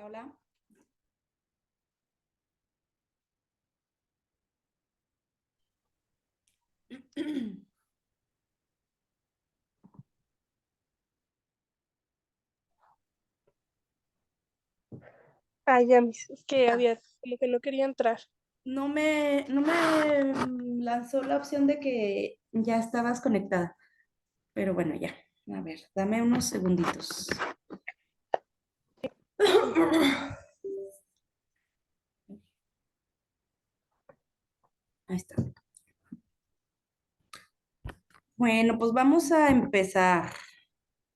Hola, hola. Ah, ya, es que Ah, había, como que no quería entrar. no me lanzó la opción de que ya estabas conectada, pero bueno, ya. A ver, dame unos segunditos. Ahí está. Bueno, pues vamos a empezar.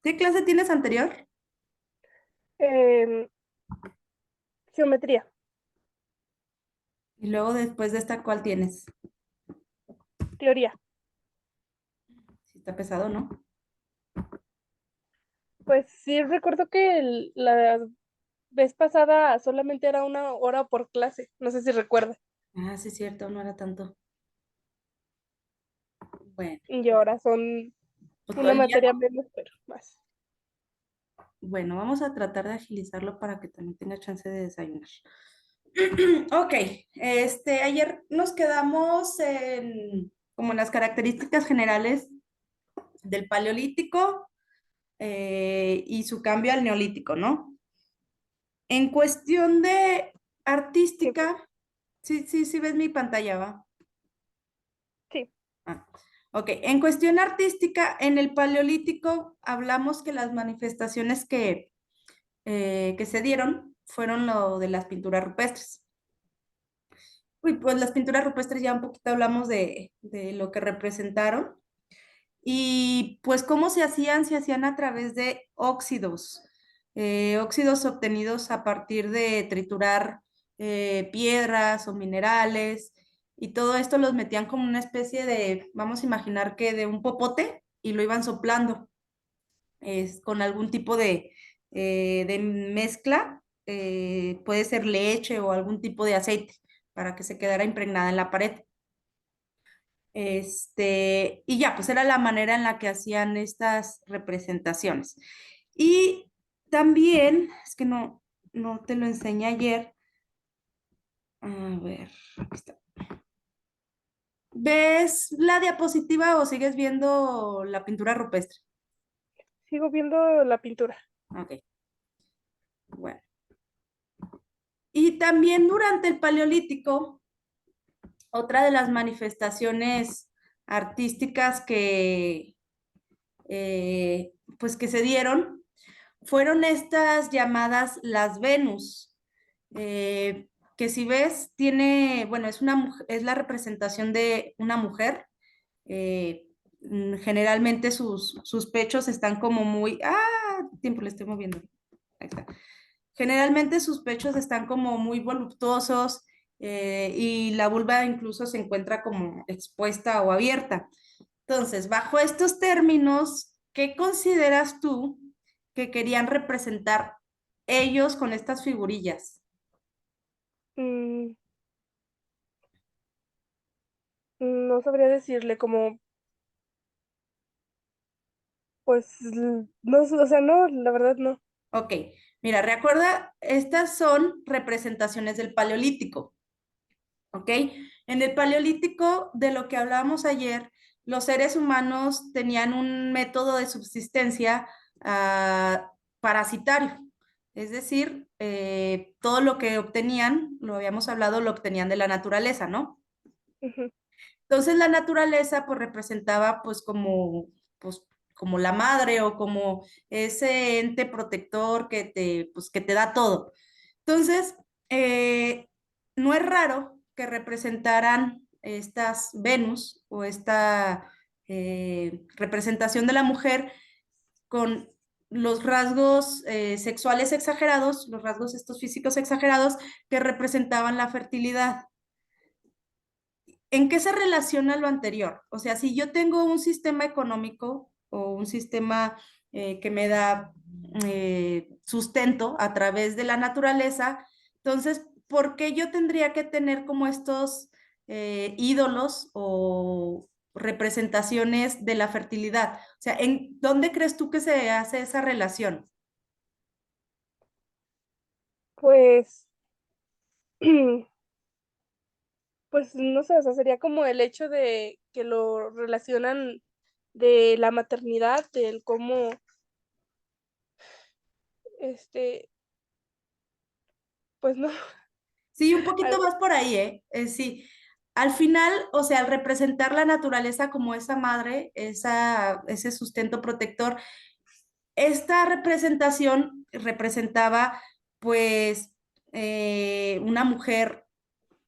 ¿Qué clase tienes anterior? Em, Geometría, Y luego después de esta, ¿cuál tienes? teoría. Si está pesado, ¿no? Pues sí, recuerdo que la vez pasada solamente era una hora por clase, no sé si recuerda. Ah, sí, es cierto, no era tanto. Bueno, Y ahora son pues todo una el día, materia ¿no? menos, pero más. Bueno, vamos a tratar de agilizarlo para que también tenga chance de desayunar. Ok, ayer nos quedamos como en las características generales del paleolítico y su cambio al neolítico, ¿no? En cuestión de Sí, artística, sí, sí, sí ves mi pantalla, ¿va? sí. Ah, ok, en cuestión artística, en el paleolítico hablamos que las manifestaciones que se dieron fueron lo de las pinturas rupestres. Uy, pues las pinturas rupestres ya un poquito hablamos de lo que representaron. Y pues cómo se hacían a través de óxidos, óxidos obtenidos a partir de triturar piedras o minerales, y todo esto los metían como una especie de, vamos a imaginar que de un popote, y lo iban soplando con algún tipo de mezcla, puede ser leche o algún tipo de aceite, para que se quedara impregnada en la pared. Y ya, pues era la manera en la que hacían estas representaciones. Y también, es que no te lo enseñé ayer. A ver, aquí está. ¿Ves la diapositiva o sigues viendo la pintura rupestre? Sigo viendo la pintura. Ok, bueno. Y también durante el Paleolítico, otra de las manifestaciones artísticas pues que se dieron fueron estas llamadas las Venus, que si ves, tiene, bueno, es la representación de una mujer. Generalmente sus pechos están como muy, tiempo le estoy moviendo. Ahí está. Generalmente sus pechos están como muy voluptuosos, y la vulva incluso se encuentra como expuesta o abierta. Entonces, bajo estos términos, ¿qué consideras tú que querían representar ellos con estas figurillas? Mm, no sabría decirle como, pues, no, o sea, no, la verdad no. Ok, mira, recuerda, estas son representaciones del Paleolítico, ¿ok? En el Paleolítico, de lo que hablábamos ayer, los seres humanos tenían un método de subsistencia parasitario, es decir, todo lo que obtenían, lo habíamos hablado, lo obtenían de la naturaleza, ¿no? Ujú. Entonces la naturaleza pues representaba pues como la madre o como ese ente protector pues, que te da todo. Entonces, no es raro que representaran estas Venus o esta representación de la mujer con los rasgos sexuales exagerados, los rasgos estos físicos exagerados que representaban la fertilidad. ¿En qué se relaciona lo anterior? O sea, si yo tengo un sistema económico o un sistema que me da sustento a través de la naturaleza, entonces, ¿por qué yo tendría que tener como estos ídolos o representaciones de la fertilidad? O sea, ¿dónde crees tú que se hace esa relación? Pues, pues no sé, o sea, sería como el hecho de que lo relacionan de la maternidad, del cómo, este, pues no, Sí, un poquito algo, más por ahí, ¿eh? Sí. Al final, o sea, al representar la naturaleza como esa madre, ese sustento protector, esta representación representaba pues una mujer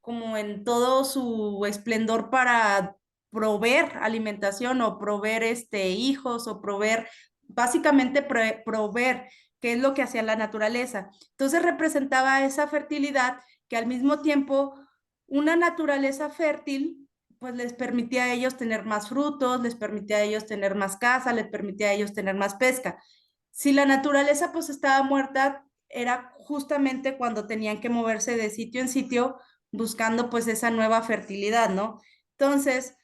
como en todo su esplendor para proveer alimentación o proveer hijos o proveer, básicamente proveer, que es lo que hacía la naturaleza. Entonces representaba esa fertilidad que al mismo tiempo una naturaleza fértil pues les permitía a ellos tener más frutos, les permitía a ellos tener más caza, les permitía a ellos tener más pesca. Si la naturaleza pues estaba muerta, era justamente cuando tenían que moverse de sitio en sitio buscando pues esa nueva fertilidad, ¿no? Entonces,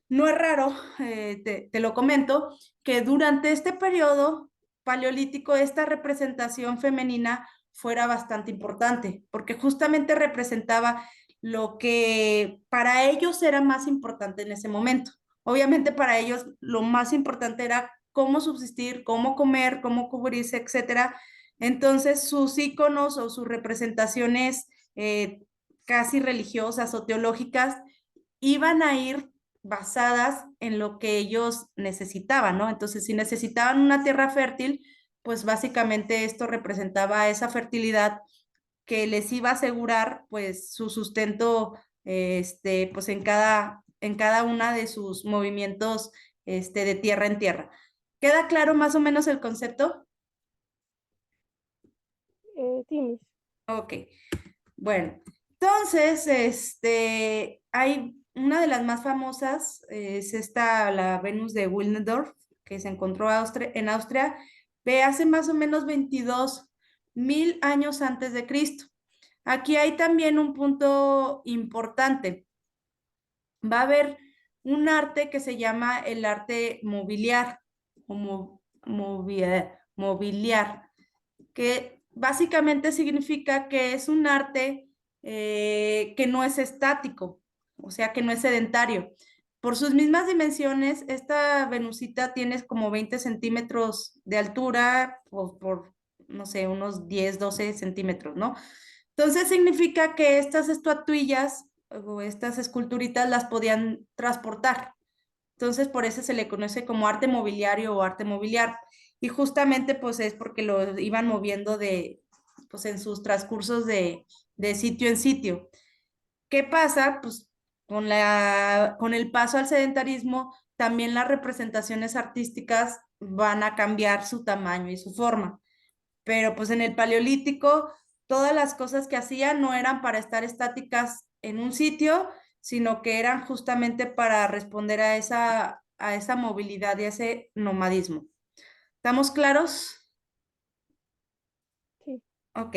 no es raro, te lo comento, que durante este periodo paleolítico esta representación femenina fuera bastante importante, porque justamente representaba lo que para ellos era más importante en ese momento. Obviamente para ellos lo más importante era cómo subsistir, cómo comer, cómo cubrirse, etcétera. Entonces sus íconos o sus representaciones casi religiosas o teológicas iban a ir basadas en lo que ellos necesitaban, ¿no? Entonces, si necesitaban una tierra fértil, pues básicamente esto representaba esa fertilidad que les iba a asegurar pues su sustento pues en cada una de sus movimientos de tierra en tierra. ¿Queda claro más o menos el concepto? sí, Ok. Bueno, entonces, hay una de las más famosas, es esta, la Venus de Willendorf, que se encontró en Austria, de hace más o menos 22.000 años antes de Cristo. Aquí hay también un punto importante. Va a haber un arte que se llama el arte mobiliar, o mobiliar, que básicamente significa que es un arte que no es estático, o sea, que no es sedentario. Por sus mismas dimensiones, esta Venusita tiene como 20 centímetros de altura no sé, unos 10 12 centímetros, ¿no? Entonces significa que estas estatuillas o estas esculturitas las podían transportar. Entonces, por eso se le conoce como arte mobiliario o arte mobiliar. Y justamente, pues, es porque lo iban moviendo pues, en sus transcursos de sitio en sitio. ¿Qué pasa? Pues, con el paso al sedentarismo, también las representaciones artísticas van a cambiar su tamaño y su forma. Pero, pues, en el Paleolítico, todas las cosas que hacían no eran para estar estáticas en un sitio, sino que eran justamente para responder a esa movilidad y a ese nomadismo. ¿Estamos claros? sí. Ok.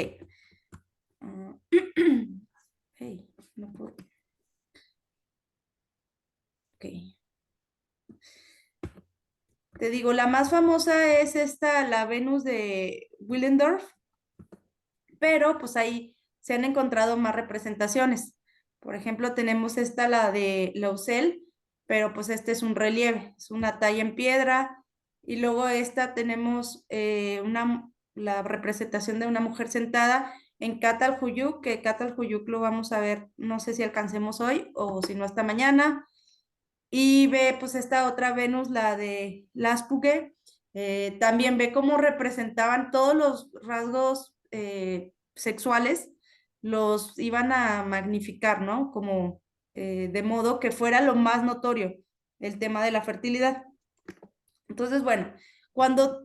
Ah, hey, no puedo. Ok. Te digo, la más famosa es esta, la Venus de Willendorf, pero pues ahí se han encontrado más representaciones. Por ejemplo, tenemos esta, la de Lausel, pero pues este es un relieve, es una talla en piedra. Y luego esta tenemos la representación de una mujer sentada en Catalhuyuk, que Catalhuyuk lo vamos a ver, no sé si alcancemos hoy o si no hasta mañana. Y ve pues esta otra Venus, la de Laspugue, también ve cómo representaban todos los rasgos sexuales, los iban a magnificar, ¿no? Como de modo que fuera lo más notorio el tema de la fertilidad. Entonces, bueno, cuando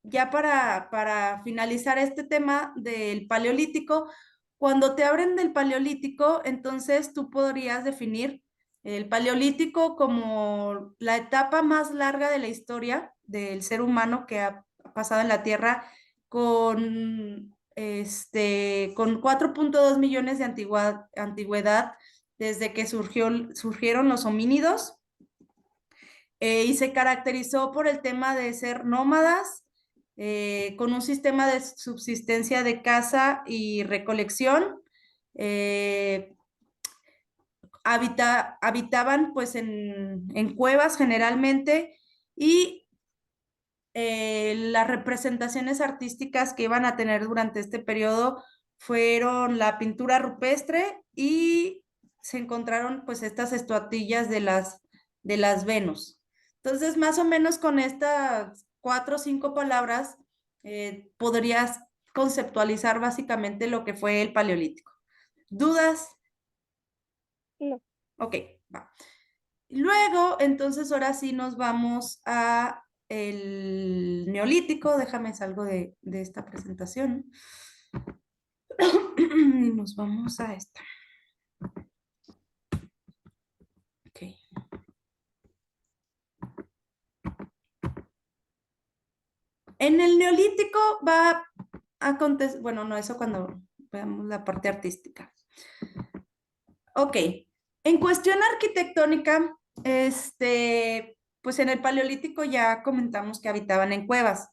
ya para finalizar este tema del paleolítico, cuando te abren del paleolítico, entonces tú podrías definir el paleolítico como la etapa más larga de la historia del ser humano que ha pasado en la Tierra con 4.2 millones de antigüedad desde que surgieron los homínidos y se caracterizó por el tema de ser nómadas con un sistema de subsistencia de caza y recolección. Habitaban pues en cuevas generalmente y las representaciones artísticas que iban a tener durante este periodo fueron la pintura rupestre y se encontraron pues estas estatuillas de las Venus. Entonces, más o menos con estas 4 o 5 palabras, podrías conceptualizar básicamente lo que fue el Paleolítico. ¿Dudas? No. Ok, va. Luego, entonces, ahora sí nos vamos a el Neolítico. Déjame salgo de esta presentación. Y nos vamos a esta. Ok. En el Neolítico va a acontecer, bueno, no, eso cuando veamos la parte artística. Ok, en cuestión arquitectónica, pues en el Paleolítico ya comentamos que habitaban en cuevas.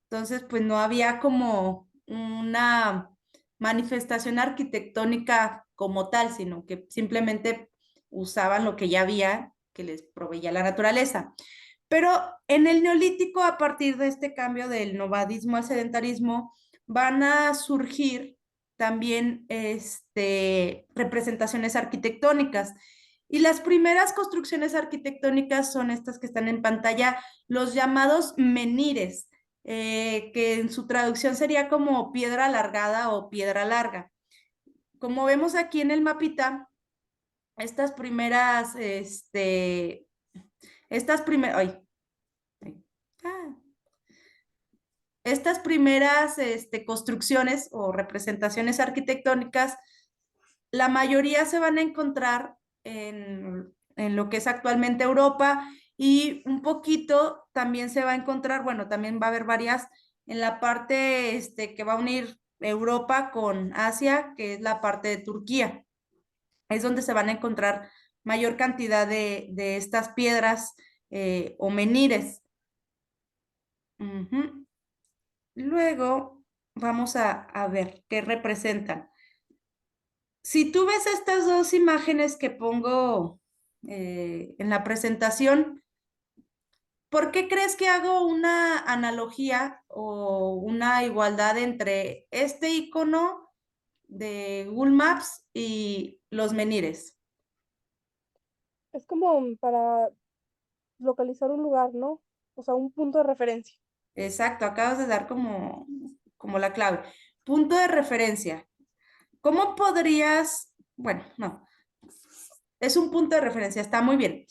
Entonces, pues no había como una manifestación arquitectónica como tal, sino que simplemente usaban lo que ya había, que les proveía la naturaleza. Pero en el Neolítico, a partir de este cambio del nomadismo al sedentarismo, van a surgir también representaciones arquitectónicas. Y las primeras construcciones arquitectónicas son estas que están en pantalla, los llamados menires, que en su traducción sería como piedra alargada o piedra larga. Como vemos aquí en el mapita, estas primeras, ay, ah, estas primeras construcciones o representaciones arquitectónicas, la mayoría se van a encontrar en lo que es actualmente Europa y un poquito también se va a encontrar, bueno, también va a haber varias en la parte que va a unir Europa con Asia, que es la parte de Turquía. Es donde se van a encontrar mayor cantidad de estas piedras o menires. Ujú. Luego vamos a ver qué representan. Si tú ves estas dos imágenes que pongo en la presentación, ¿por qué crees que hago una analogía o una igualdad entre este icono de Google Maps y los menires? Es como para localizar un lugar, ¿no? O sea, un punto de referencia. Exacto, acabas de dar como la clave. Punto de referencia. ¿Cómo podrías, bueno, no, es un punto de referencia, está muy bien.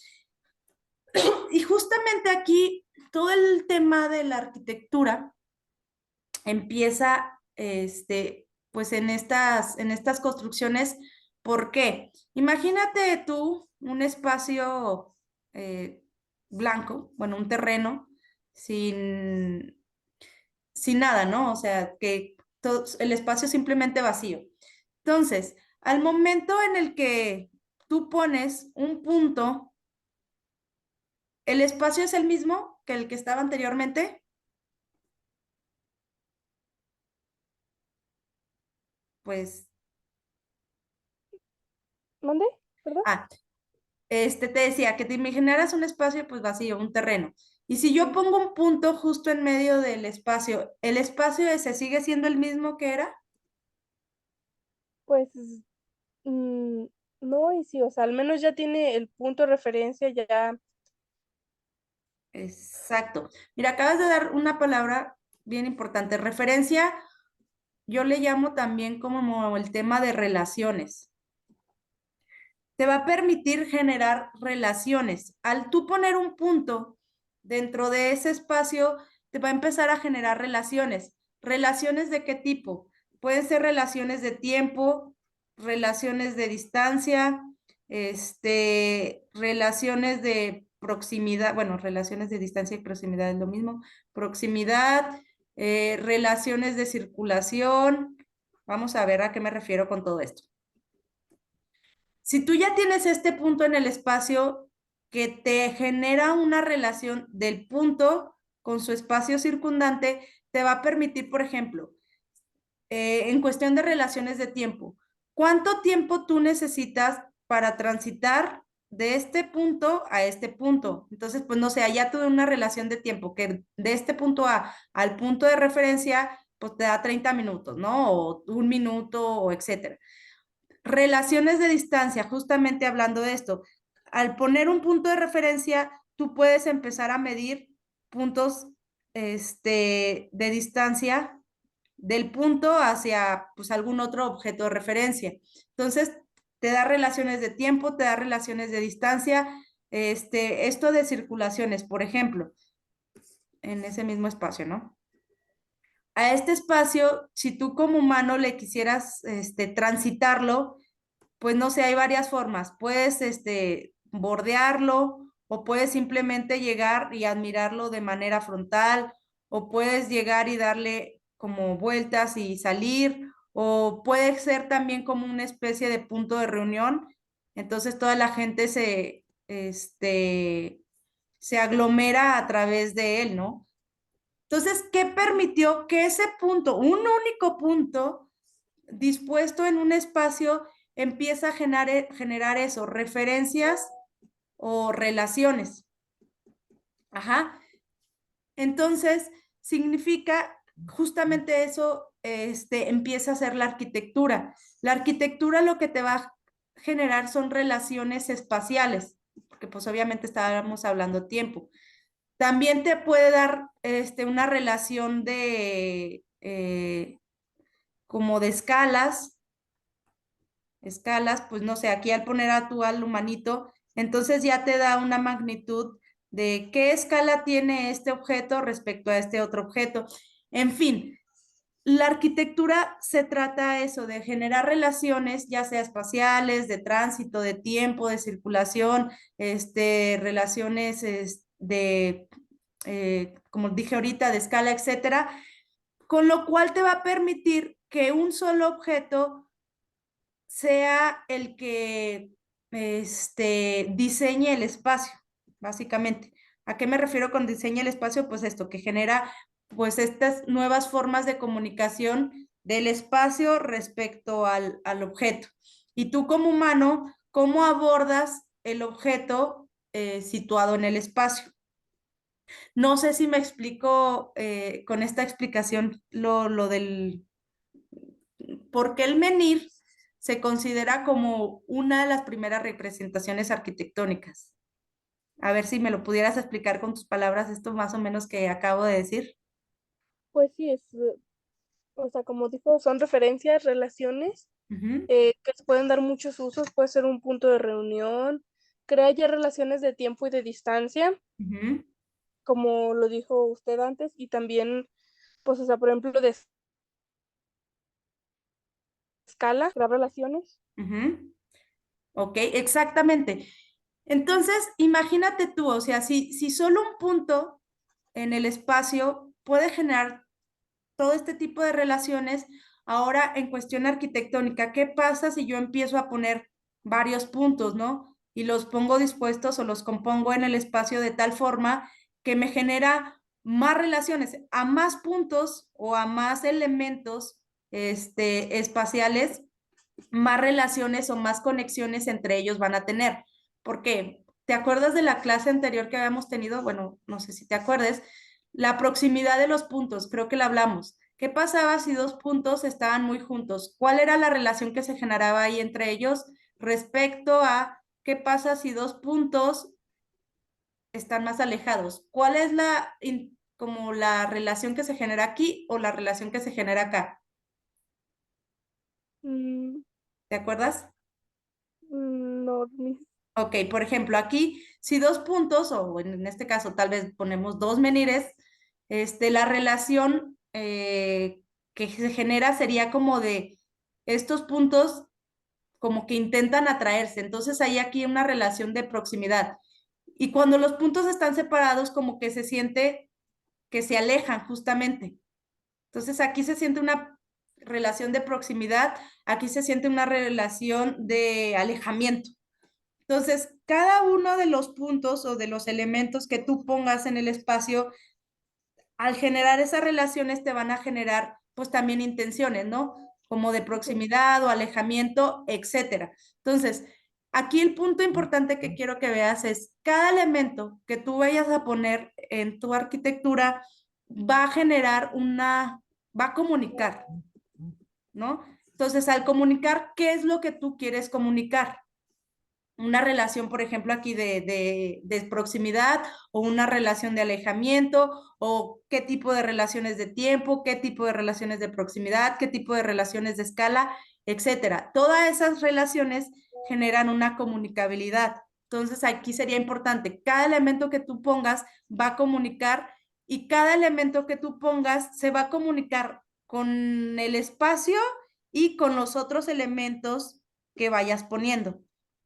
Y justamente aquí todo el tema de la arquitectura empieza, pues en estas construcciones. ¿Por qué? Imagínate tú un espacio eh, blanco, bueno, un terreno sin, sin nada, ¿no? O sea, que todo, el espacio simplemente vacío. Entonces, al momento en el que tú pones un punto, ¿el espacio es el mismo que el que estaba anteriormente? Pues, ¿Mande? ¿Perdón? ah, te decía que te imaginaras un espacio pues vacío, un terreno. Y si yo Sí. pongo un punto justo en medio del espacio, ¿el espacio ese sigue siendo el mismo que era? Pues mm, no, y sí, o sea, al menos ya tiene el punto de referencia, ya. Exacto. Mira, acabas de dar una palabra bien importante, referencia. Yo le llamo también como el tema de relaciones. Te va a permitir generar relaciones. Al tú poner un punto dentro de ese espacio, te va a empezar a generar relaciones. ¿Relaciones de qué tipo? Pueden ser relaciones de tiempo, relaciones de distancia, relaciones de proximidad, bueno, relaciones de distancia y proximidad es lo mismo, proximidad, relaciones de circulación. Vamos a ver a qué me refiero con todo esto. Si tú ya tienes este punto en el espacio que te genera una relación del punto con su espacio circundante, te va a permitir, por ejemplo, en cuestión de relaciones de tiempo, ¿cuánto tiempo tú necesitas para transitar de este punto a este punto? Entonces, pues no sé, allá tuve una relación de tiempo que de este punto A al punto de referencia, pues te da 30 minutos, ¿no? O un minuto, o etcétera. Relaciones de distancia, justamente hablando de esto, al poner un punto de referencia, tú puedes empezar a medir puntos de distancia del punto hacia pues, algún otro objeto de referencia. Entonces, te da relaciones de tiempo, te da relaciones de distancia, esto de circulaciones, por ejemplo, en ese mismo espacio, ¿no? A este espacio, si tú como humano le quisieras transitarlo, pues no sé, hay varias formas. Puedes bordearlo o puedes simplemente llegar y admirarlo de manera frontal o puedes llegar y darle como vueltas y salir o puede ser también como una especie de punto de reunión. Entonces toda la gente se aglomera a través de él, ¿no? Entonces, ¿qué permitió que ese punto, un único punto, dispuesto en un espacio, empieza a generar eso, referencias o relaciones? Ajá. Entonces, significa justamente eso, empieza a ser la arquitectura. La arquitectura lo que te va a generar son relaciones espaciales, porque pues obviamente estábamos hablando tiempo. También te puede dar una relación de como de escalas, pues no sé, aquí al poner a tu al humanito, entonces ya te da una magnitud de qué escala tiene este objeto respecto a este otro objeto. En fin, la arquitectura se trata eso, de generar relaciones, ya sea espaciales, de tránsito, de tiempo, de circulación, relaciones como dije ahorita, de escala, etcétera, con lo cual te va a permitir que un solo objeto sea el que diseñe el espacio, básicamente. ¿A qué me refiero con diseñe el espacio? Pues esto, que genera pues estas nuevas formas de comunicación del espacio respecto al objeto. Y tú como humano, ¿cómo abordas el objeto situado en el espacio? No sé si me explico con esta explicación lo del por qué el menhir se considera como una de las primeras representaciones arquitectónicas. A ver si me lo pudieras explicar con tus palabras, esto más o menos que acabo de decir. Pues sí, o sea, como dijo, son referencias, relaciones Ujú, que se pueden dar muchos usos, puede ser un punto de reunión, crea ya relaciones de tiempo y de distancia, ujú, como lo dijo usted antes, y también, pues, o sea, por ejemplo, de escala, crea relaciones. ujú. Ok, exactamente. Entonces, imagínate tú, o sea, si solo un punto en el espacio puede generar todo este tipo de relaciones, ahora en cuestión arquitectónica, ¿qué pasa si yo empiezo a poner varios puntos, ¿no? Y los pongo dispuestos o los compongo en el espacio de tal forma que me genera más relaciones, a más puntos o a más elementos espaciales, más relaciones o más conexiones entre ellos van a tener. Porque, ¿te acuerdas de la clase anterior que habíamos tenido? Bueno, no sé si te acuerdes, la proximidad de los puntos, creo que la hablamos. ¿Qué pasaba si dos puntos estaban muy juntos? ¿Cuál era la relación que se generaba ahí entre ellos respecto a qué pasa si dos puntos están más alejados? ¿Cuál es como la relación que se genera aquí o la relación que se genera acá? Mm, ¿Te acuerdas? no, Ok, por ejemplo, aquí, si dos puntos, o en este caso tal vez ponemos dos menires, la relación que se genera sería como de estos puntos como que intentan atraerse. Entonces hay aquí una relación de proximidad. Y cuando los puntos están separados, como que se siente que se alejan justamente. Entonces aquí se siente una relación de proximidad, aquí se siente una relación de alejamiento. Entonces, cada uno de los puntos o de los elementos que tú pongas en el espacio al generar esas relaciones te van a generar pues también intenciones, ¿no? Como de proximidad o alejamiento, etcétera. Entonces, aquí el punto importante que quiero que veas es cada elemento que tú vayas a poner en tu arquitectura va a generar va a comunicar, ¿no? Entonces, al comunicar, ¿qué es lo que tú quieres comunicar? Una relación, por ejemplo, aquí de proximidad o una relación de alejamiento o qué tipo de relaciones de tiempo, qué tipo de relaciones de proximidad, qué tipo de relaciones de escala, etcétera. Todas esas relaciones generan una comunicabilidad. Entonces, aquí sería importante, cada elemento que tú pongas va a comunicar y cada elemento que tú pongas se va a comunicar con el espacio y con los otros elementos que vayas poniendo.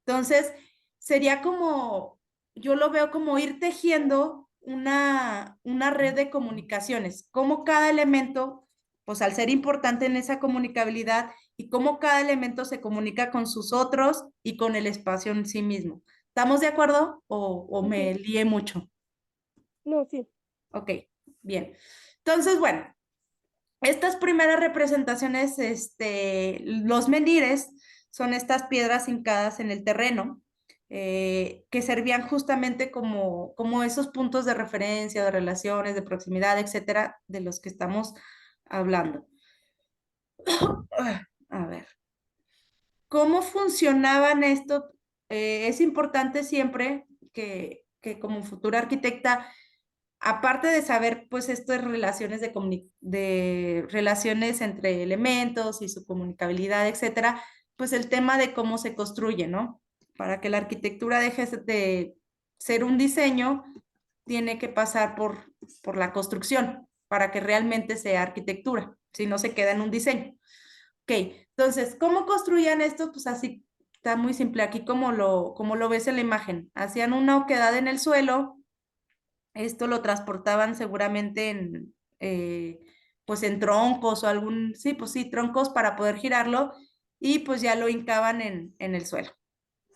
Entonces, sería como, yo lo veo como ir tejiendo una red de comunicaciones, como cada elemento, pues al ser importante en esa comunicabilidad y cómo cada elemento se comunica con sus otros y con el espacio en sí mismo. ¿Estamos de acuerdo o Ujú. me lié mucho? No, sí. Ok, bien. Entonces, bueno, estas primeras representaciones, los menires, son estas piedras hincadas en el terreno, que servían justamente como esos puntos de referencia, de relaciones, de proximidad, etcétera, de los que estamos hablando. A ver, ¿cómo funcionaban esto? Es importante siempre que como futura arquitecta aparte de saber, pues, estas relaciones de relaciones entre elementos y su comunicabilidad, etcétera, pues el tema de cómo se construye, ¿no? Para que la arquitectura deje de ser un diseño, tiene que pasar por la construcción para que realmente sea arquitectura, si no se queda en un diseño. Ok, entonces, ¿cómo construían esto? Pues así, está muy simple, aquí como lo ves en la imagen. Hacían una oquedad en el suelo, esto lo transportaban seguramente pues en troncos o sí, pues sí, troncos para poder girarlo y pues ya lo hincaban en el suelo.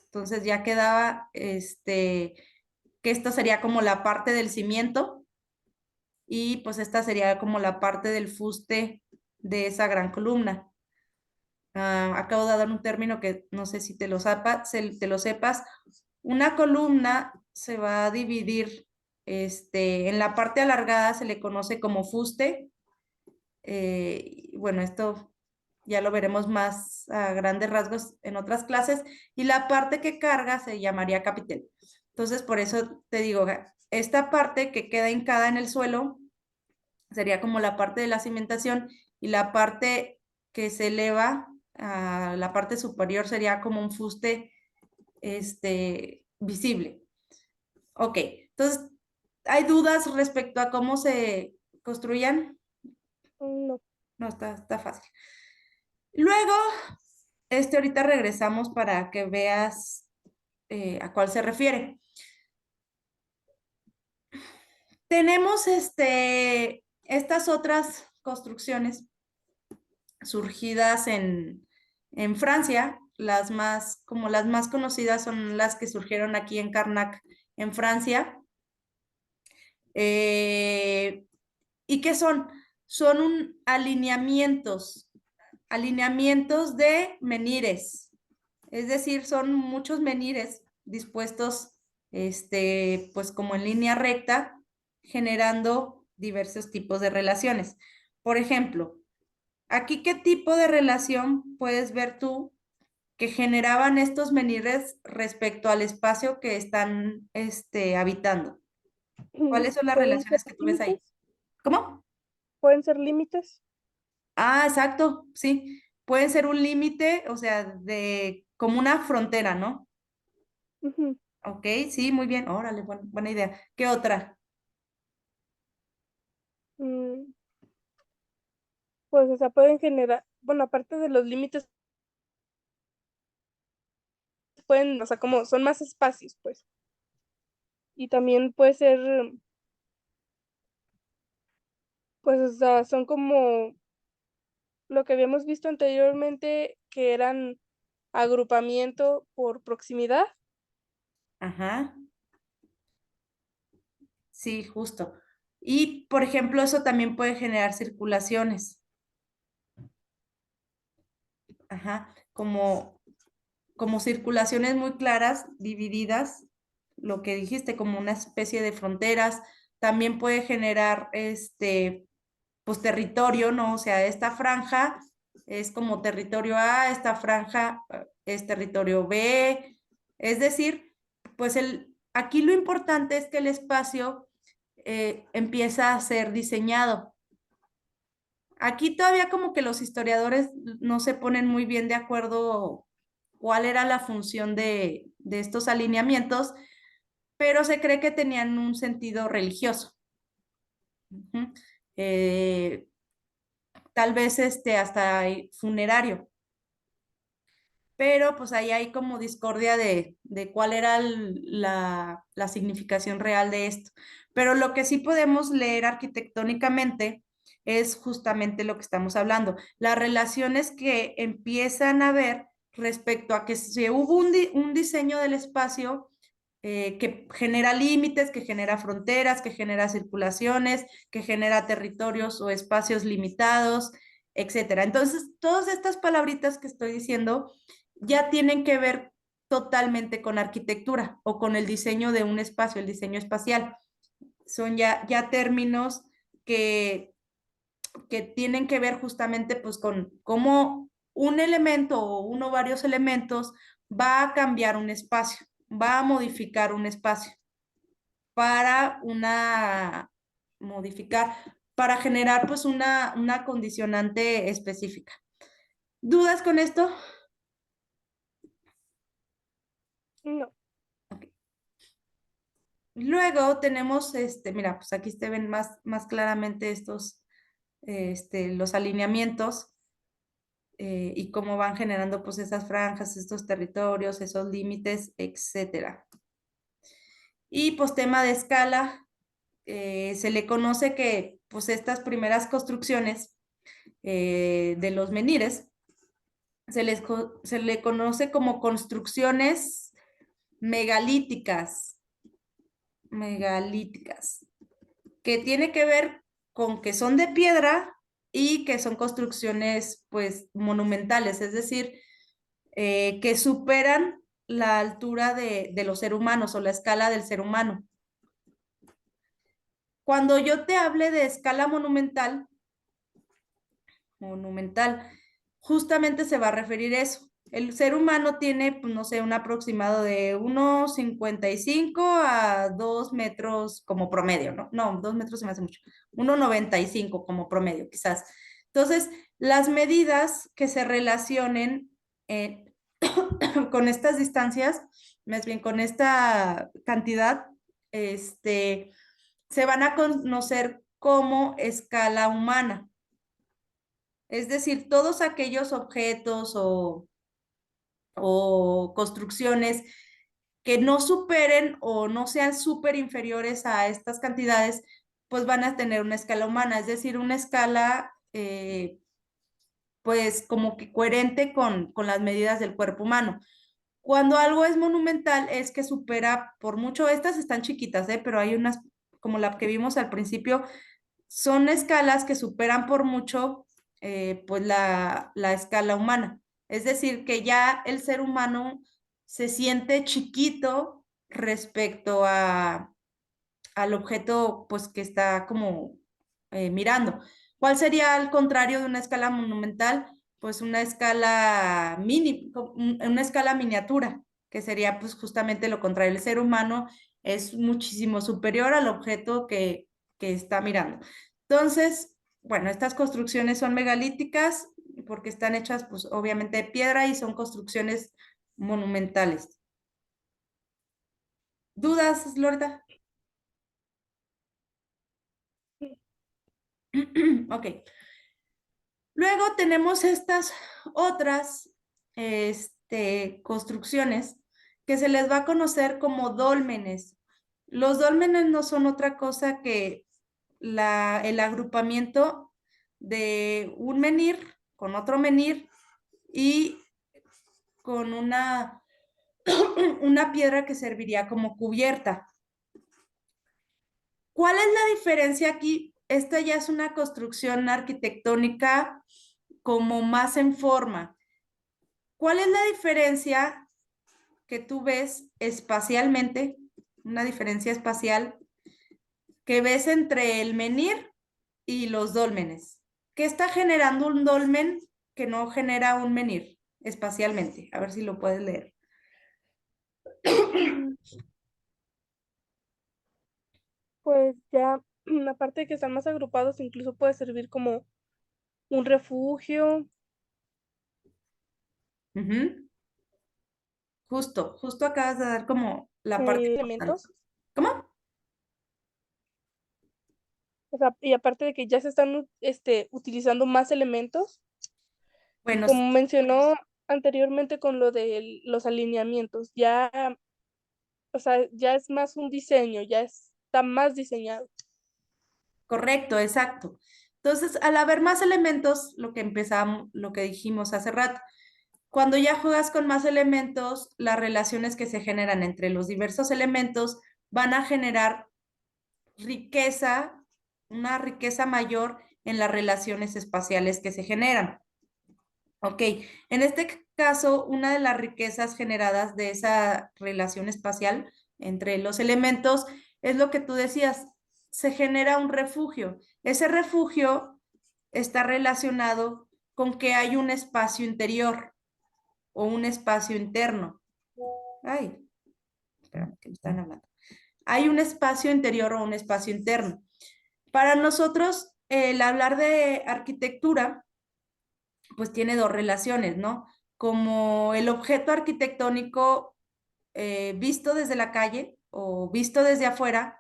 Entonces ya quedaba, que esta sería como la parte del cimiento y pues esta sería como la parte del fuste de esa gran columna. Acabo de dar un término que no sé si te lo sepas. Una columna se va a dividir, en la parte alargada se le conoce como fuste. Bueno, esto ya lo veremos más a grandes rasgos en otras clases. Y la parte que carga se llamaría capitel. Entonces, por eso te digo, esta parte que queda hincada en el suelo sería como la parte de la cimentación y la parte que se eleva a la parte superior sería como un fuste, visible. Ok, entonces, ¿hay dudas respecto a cómo se construían? No. No, está fácil. Luego, ahorita regresamos para que veas a cuál se refiere. Tenemos estas otras construcciones surgidas en Francia, como las más conocidas son las que surgieron aquí en Carnac, en Francia. Eh, ¿Y qué son? Son alineamientos de menires. Es decir, son muchos menires dispuestos, pues como en línea recta, generando diversos tipos de relaciones. Por ejemplo, aquí, ¿qué tipo de relación puedes ver tú que generaban estos menires respecto al espacio que están, habitando? ¿Cuáles son las Pueden ser relaciones que tú ves ahí? límites. ¿Cómo? Pueden ser límites. Ah, exacto, sí. Pueden ser un límite, o sea, como una frontera, ¿no? Ujú. Ok, sí, muy bien. Órale, buena idea. ¿Qué otra? Mm, Pues, o sea, pueden generar, bueno, aparte de los límites, pueden, o sea, como son más espacios, pues. Y también puede ser, pues, o sea, son como lo que habíamos visto anteriormente, que eran agrupamiento por proximidad. Ajá, sí, justo. Y, por ejemplo, eso también puede generar circulaciones. Ajá, como circulaciones muy claras, divididas, lo que dijiste, como una especie de fronteras. También puede generar pues territorio, ¿no? O sea, esta franja es como territorio A, esta franja es territorio B. Es decir, pues aquí lo importante es que el espacio empieza a ser diseñado. Aquí todavía como que los historiadores no se ponen muy bien de acuerdo cuál era la función de estos alineamientos, pero se cree que tenían un sentido religioso. Ujú. Eh, Tal vez hasta funerario, pero pues ahí hay como discordia de cuál era la significación real de esto. Pero lo que sí podemos leer arquitectónicamente es justamente lo que estamos hablando, las relaciones que empiezan a ver respecto a que si hubo un diseño del espacio que genera límites, que genera fronteras, que genera circulaciones, que genera territorios o espacios limitados, etcétera. Entonces, todas estas palabritas que estoy diciendo ya tienen que ver totalmente con arquitectura o con el diseño de un espacio, el diseño espacial. Son ya términos que, que tienen que ver justamente pues con cómo un elemento o uno o varios elementos va a cambiar un espacio, va a modificar un espacio para modificar, para generar pues una condicionante específica. ¿Dudas con esto? No. Okay. Luego tenemos, mira, pues aquí se ven más claramente los alineamientos y cómo van generando pues esas franjas, estos territorios, esos límites, etcétera. Y pues tema de escala, se le conoce que pues estas primeras construcciones de los menires se le conoce como construcciones megalíticas, megalíticas, que tiene que ver con que son de piedra y que son construcciones pues monumentales, es decir, que superan la altura de los seres humanos o la escala del ser humano. Cuando yo te hable de escala monumental, justamente se va a referir a eso. El ser humano tiene, pues, no sé, un aproximado de 1,55 a 2 metros como promedio, ¿no? No, 2 metros se me hace mucho. 1,95 como promedio, quizás. Entonces, las medidas que se relacionen con estas distancias, más bien con esta cantidad, se van a conocer como escala humana. Es decir, todos aquellos objetos o construcciones que no superen o no sean súper inferiores a estas cantidades, pues van a tener una escala humana, es decir, una escala pues como que coherente con las medidas del cuerpo humano. Cuando algo es monumental es que supera por mucho, estas están chiquitas, pero hay unas como la que vimos al principio, son escalas que superan por mucho pues la escala humana. Es decir, que ya el ser humano se siente chiquito respecto al objeto pues que está como mirando. ¿Cuál sería al contrario de una escala monumental? Pues una escala una escala miniatura, que sería pues justamente lo contrario. El ser humano es muchísimo superior al objeto que está mirando. Entonces, bueno, estas construcciones son megalíticas porque están hechas pues obviamente de piedra y son construcciones monumentales. ¿Dudas, Lorda? Ok. Luego tenemos estas otras construcciones que se les va a conocer como dólmenes. Los dólmenes no son otra cosa que el agrupamiento de un menhir con otro menhir y con una piedra que serviría como cubierta. ¿Cuál es la diferencia aquí? Esta ya es una construcción arquitectónica como más en forma. ¿Cuál es la diferencia que tú ves espacialmente, una diferencia espacial que ves entre el menhir y los dólmenes? ¿Qué está generando un dolmen que no genera un menhir espacialmente? A ver si lo puedes leer. Mm, Pues ya, aparte de que están más agrupados, incluso puede servir como un refugio. Ujú. Justo acabas de dar como la parte importante. Elementos. ¿Cómo? O sea, y aparte de que ya se están utilizando más elementos, Bueno, como mencionó anteriormente con lo de los alineamientos, ya, o sea, ya es más un diseño, ya está más diseñado. correcto, exacto. Entonces, al haber más elementos, lo que empezamos, lo que dijimos hace rato, cuando ya juegas con más elementos, las relaciones que se generan entre los diversos elementos van a generar riqueza, una riqueza mayor en las relaciones espaciales que se generan. Ok, en este caso, una de las riquezas generadas de esa relación espacial entre los elementos es lo que tú decías, se genera un refugio. Ese refugio está relacionado con que hay un espacio interior o un espacio interno. Ay, espérame, que me están hablando. Hay un espacio interior o un espacio interno. Para nosotros, el hablar de arquitectura, pues tiene dos relaciones, ¿no? Como el objeto arquitectónico visto desde la calle o visto desde afuera,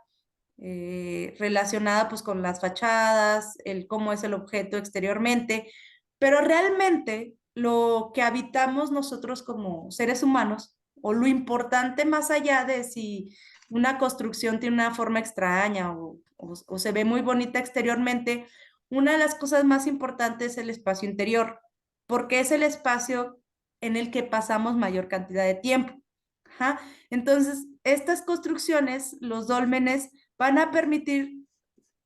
relacionada pues con las fachadas, el cómo es el objeto exteriormente, pero realmente lo que habitamos nosotros como seres humanos, o lo importante más allá de si una construcción tiene una forma extraña o se ve muy bonita exteriormente, una de las cosas más importantes es el espacio interior, porque es el espacio en el que pasamos mayor cantidad de tiempo. Ajá. Entonces, estas construcciones, los dólmenes, van a permitir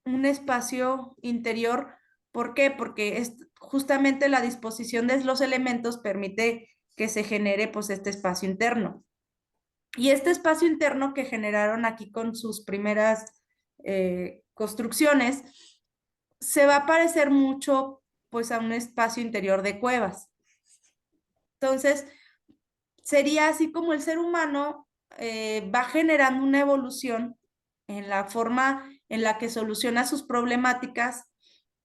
un espacio interior. ¿Por qué? Porque es justamente la disposición de los elementos permite que se genere pues este espacio interno. Y este espacio interno que generaron aquí con sus primeras construcciones se va a parecer mucho pues a un espacio interior de cuevas. Entonces, sería así como el ser humano va generando una evolución en la forma en la que soluciona sus problemáticas,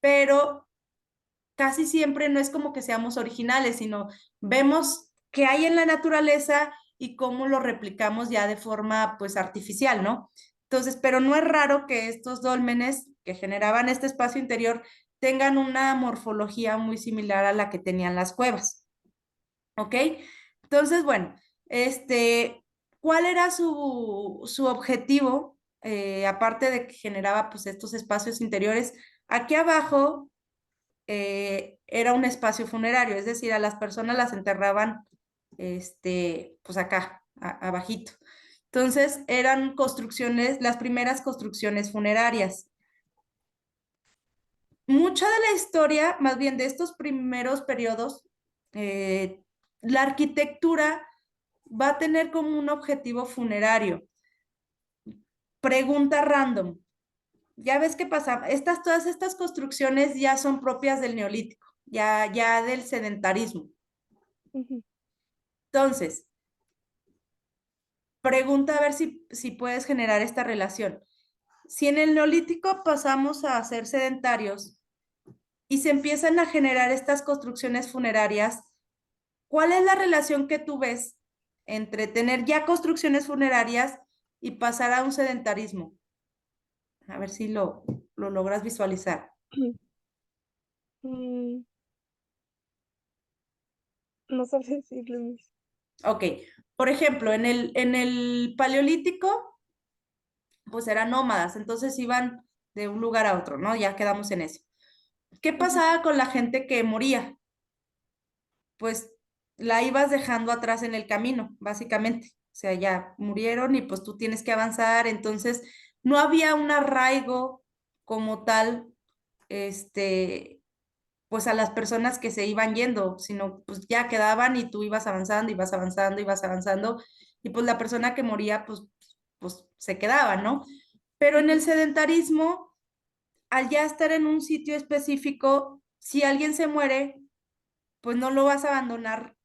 pero casi siempre no es como que seamos originales, sino vemos qué hay en la naturaleza y cómo lo replicamos ya de forma pues artificial, ¿no? Entonces, pero no es raro que estos dólmenes que generaban este espacio interior tengan una morfología muy similar a la que tenían las cuevas. ¿Ok? Entonces, bueno, ¿cuál era su objetivo? Aparte de que generaba pues estos espacios interiores, aquí abajo era un espacio funerario, es decir, a las personas las enterraban, pues acá, abajito. Entonces, eran construcciones, las primeras construcciones funerarias. Mucha de la historia, más bien de estos primeros periodos, eh, la arquitectura va a tener como un objetivo funerario. Pregunta random. Ya ves qué pasa, todas estas construcciones ya son propias del neolítico, ya del sedentarismo. Ujú. Entonces, pregunta a ver si puedes generar esta relación. Si en el neolítico pasamos a ser sedentarios y se empiezan a generar estas construcciones funerarias, ¿cuál es la relación que tú ves entre tener ya construcciones funerarias y pasar a un sedentarismo? A ver si lo logras visualizar. Mm, no sabría decirle, Miss. Ok, por ejemplo, en el paleolítico, pues eran nómadas, entonces iban de un lugar a otro, ¿no? Ya quedamos en eso. ¿Qué Ujú. pasaba con la gente que moría? Pues la ibas dejando atrás en el camino, básicamente. O sea, ya murieron y pues tú tienes que avanzar, entonces no había un arraigo como tal, pues a las personas que se iban yendo, sino pues ya quedaban y tú ibas avanzando, ibas avanzando, ibas avanzando, y pues la persona que moría, pues se quedaba, ¿no? Pero en el Ujú. sedentarismo, al ya estar en un sitio específico, si alguien se muere, pues no lo vas a abandonar